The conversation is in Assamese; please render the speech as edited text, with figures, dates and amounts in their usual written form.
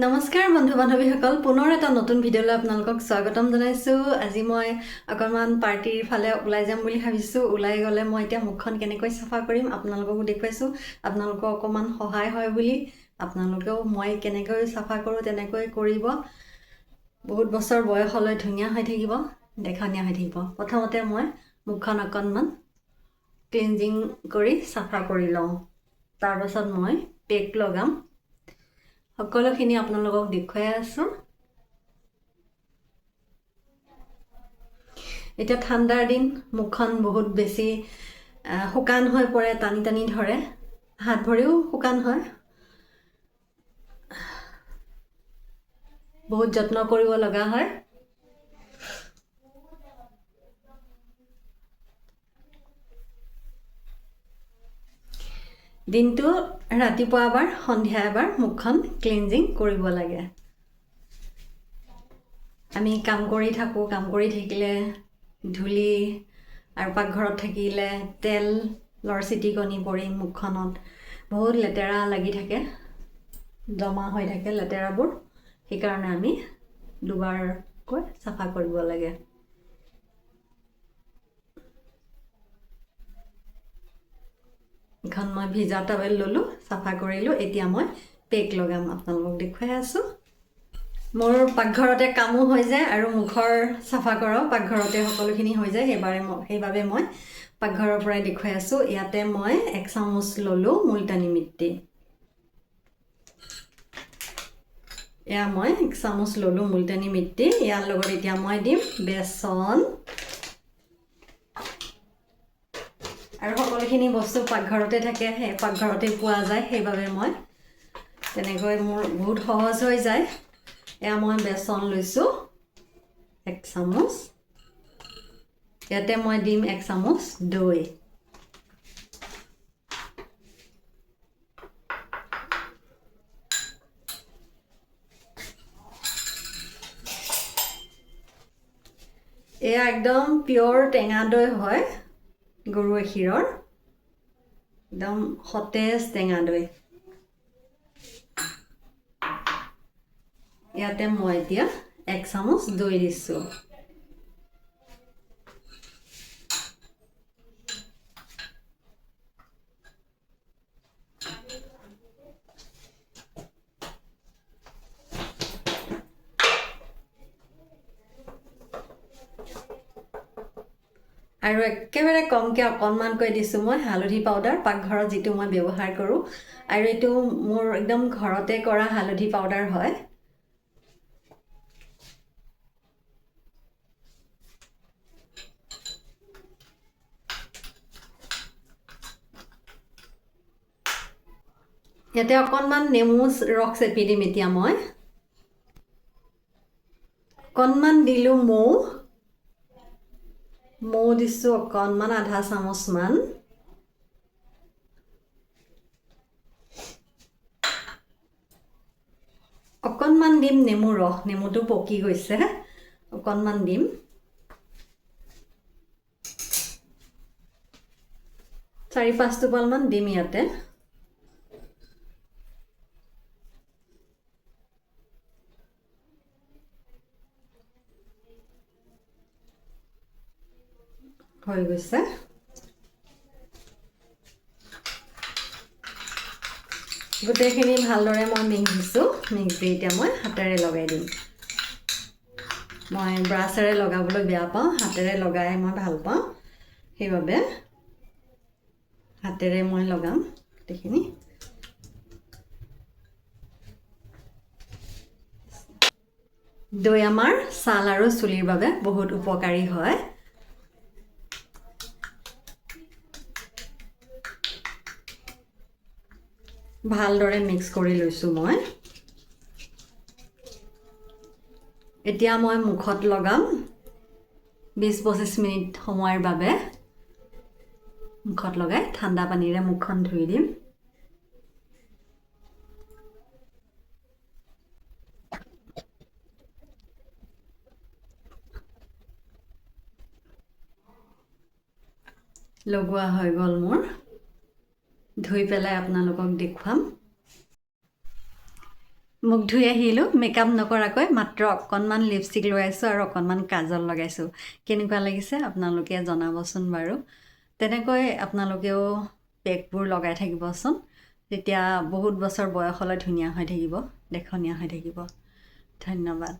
নমস্কাৰ বন্ধু বান্ধৱীসকল পুনৰ এটা নতুন ভিডিঅ'লৈ আপোনালোকক স্বাগতম জনাইছোঁ। আজি মই অকণমান পাৰ্টিৰ ফালে ওলাই যাম বুলি ভাবিছোঁ। ওলাই গ'লে মই এতিয়া মুখখন কেনেকৈ চাফা কৰিম আপোনালোককো দেখুৱাইছোঁ। আপোনালোকৰ অকণমান সহায় হয় বুলি আপোনালোকেও মই কেনেকৈ চাফা কৰোঁ তেনেকৈ কৰিব। বহুত বছৰ বয়সলৈ ধুনীয়া হৈ থাকিব, দেখনীয়া হৈ থাকিব। প্ৰথমতে মই মুখখন অকণমান ক্লিনজিং কৰি চাফা কৰি লওঁ। তাৰপাছত মই পেক লগাম। সকলোখিনি আপোনালোকক দেখুৱাই আছোঁ। এতিয়া ঠাণ্ডাৰ দিন, মুখখন বহুত বেছি শুকান হৈ পৰে, টানি টানি ধৰে, হাত ভৰিও শুকান হয়। বহুত যত্ন কৰিব লগা হয়। দিনটো ৰাতিপুৱা এবাৰ সন্ধিয়া এবাৰ মুখখন ক্লিনজিং কৰিব লাগে। আমি কাম কৰি থাকোঁ, কাম কৰি থাকিলে ধূলি আৰু পাকঘৰত থাকিলে তেলৰ চিটিকনি পৰি মুখখনত বহুত লেতেৰা লাগি থাকে, জমা হৈ থাকে লেতেৰাবোৰ। সেইকাৰণে আমি দুবাৰকৈ চাফা কৰিব লাগে। এখন মই ভিজা টাৱেল ল'লোঁ, চাফা কৰিলোঁ। এতিয়া মই পেক লগাম, আপোনালোকক দেখুৱাই আছোঁ। মোৰ পাকঘৰতে কামো হৈ যায় আৰু মুখৰ চাফা কৰাও পাকঘৰতে সকলোখিনি হৈ যায়। সেইবাবে মই পাকঘৰৰ পৰাই দেখুৱাই আছোঁ। ইয়াতে মই 1 চামুচ ল'লোঁ মুলতানী মিট্টি। এয়া মই 1 চামুচ ল'লোঁ মুলতানী মিট্টি। ইয়াৰ লগত এতিয়া মই দিম বেচন। আৰু সকলোখিনি বস্তু পাকঘৰতে থাকে, সেই পাকঘৰতে পোৱা যায়। সেইবাবে মই তেনেকৈ মোৰ বহুত সহজ হৈ যায়। এয়া মই বেচন লৈছোঁ 1 চামুচ। ইয়াতে মই দিম 1 চামুচ দৈ। এয়া একদম পিয়ৰ টেঙা দৈ হয়, গৰু গাখীৰৰ একদম সতেজ টেঙা দৈ। ইয়াতে মই এতিয়া 1 চামুচ দৈ দিছোঁ। আৰু একেবাৰে কমকৈ অকণমানকৈ দিছোঁ মই হালধি পাউডাৰ, পাকঘৰত যিটো মই ব্যৱহাৰ কৰোঁ। আৰু এইটো মোৰ একদম ঘৰতে কৰা হালধি পাউডাৰ হয়। ইয়াতে অকণমান নেমু ৰস চেপি দিম। এতিয়া মই অকণমান দিলোঁ মৌ দিছোঁ অকণমান, আধা চামুচমান। অকণমান দিম নেমু ৰস, নেমুটো পকি গৈছে, অকণমান দিম। চাৰি 5 টোপালমান দিম ইয়াতে। হৈ গৈছে। গোটেইখিনি ভালদৰে মই মিক্স দিছোঁ। মিক্স দি এতিয়া মই হাতেৰে লগাই দিম। মই ব্ৰাছেৰে লগাবলৈ বেয়া পাওঁ, হাতেৰে লগাই মই ভাল পাওঁ। সেইবাবে হাতেৰে মই লগাম গোটেইখিনি। দৈ আমাৰ ছাল আৰু চুলিৰ বাবে বহুত উপকাৰী হয়। ভালদৰে মিক্স কৰি লৈছোঁ মই। এতিয়া মই মুখত লগাম 20-25 মিনিট সময়ৰ বাবে। মুখত লগাই ঠাণ্ডা পানীৰে মুখখন ধুই দিম। লগোৱা হৈ গ'ল মোৰ। ধুই পেলাই আপোনালোকক দেখুৱাম। মুখ ধুই আহিলোঁ মেকআপ নকৰাকৈ মাত্ৰ অকণমান লিপষ্টিক লগাইছোঁ আৰু অকণমান কাজল লগাইছোঁ কেনেকুৱা লাগিছে আপোনালোকে জনাবচোন বাৰু তেনেকৈ আপোনালোকেও পেকবোৰ লগাই থাকিবচোন তেতিয়া বহুত বছৰ বয়সলৈ ধুনীয়া হৈ থাকিব দেখনীয়া হৈ থাকিব ধন্যবাদ